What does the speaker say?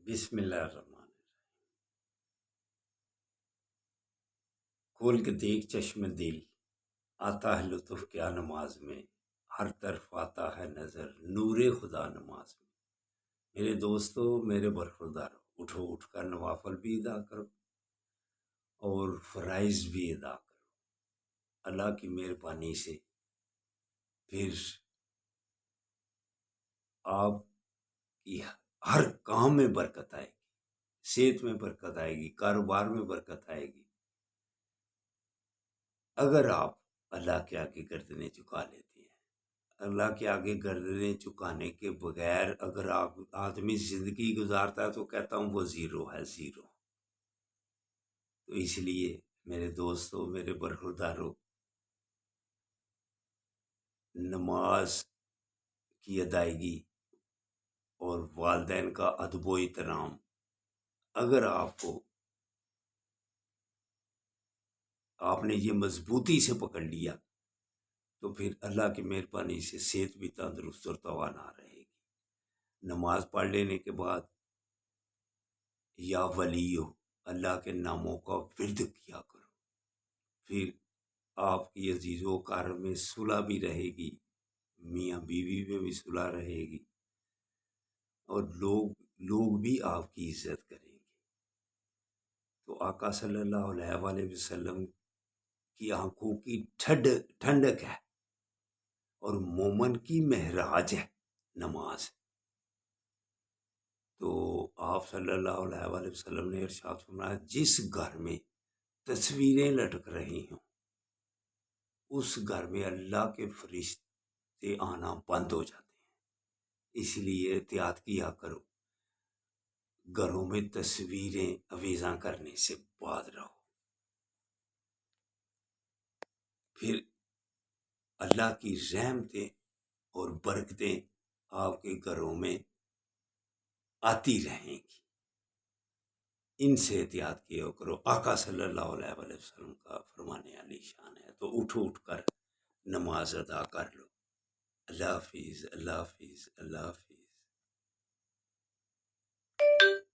بسم اللہ الرحمن الرحیم۔ کھول کے دیکھ چشم دل، آتا ہے لطف کیا نماز میں، ہر طرف آتا ہے نظر نور خدا نماز میں۔ میرے دوستو، میرے برخوردارو، اٹھو، اٹھ کر نوافل بھی ادا کرو اور فرائض بھی ادا کرو۔ اللہ کی مہربانی سے پھر آپ کی ہر کام میں برکت آئے گی، صحت میں برکت آئے گی، کاروبار میں برکت آئے گی، اگر آپ اللہ کے آگے گردنیں جھکا لیتے ہیں۔ اللہ کے آگے گردنیں جھکانے کے بغیر اگر آپ آدمی زندگی گزارتا ہے تو کہتا ہوں وہ زیرو ہے، زیرو۔ تو اس لیے میرے دوستوں، میرے برخورداروں، نماز کی ادائیگی اور والدین کا ادب و احترام اگر آپ نے یہ مضبوطی سے پکڑ لیا تو پھر اللہ کی مہربانی سے صحت بھی تندرست اور توانا رہے گی۔ نماز پڑھ لینے کے بعد یا ولیو، اللہ کے ناموں کا ورد کیا کرو، پھر آپ کی عزیز و کار میں صلح بھی رہے گی، میاں بیوی میں بھی صلح رہے گی، اور لوگ بھی آپ کی عزت کریں گے۔ تو آقا صلی اللہ علیہ وآلہ وسلم کی آنکھوں کی ٹھنڈک ہے اور مومن کی معراج ہے نماز۔ تو آپ صلی اللہ علیہ وآلہ وسلم نے ارشاد فرمایا، جس گھر میں تصویریں لٹک رہی ہوں اس گھر میں اللہ کے فرشتے آنا بند ہو جاتے ہیں۔ اس لیے احتیاط کیا کرو، گھروں میں تصویریں آویزاں کرنے سے باز رہو۔ پھر اللہ کی رحمتیں اور برکتیں آپ کے گھروں میں آتی رہیں گی۔ ان سے احتیاط کیا کرو، آقا صلی اللہ علیہ وآلہ وسلم کا فرمانے علی شان ہے۔ تو اٹھو، اٹھ کر نماز ادا کر لو۔ اللہ حافظ، اللہ حافظ، اللہ حافظ۔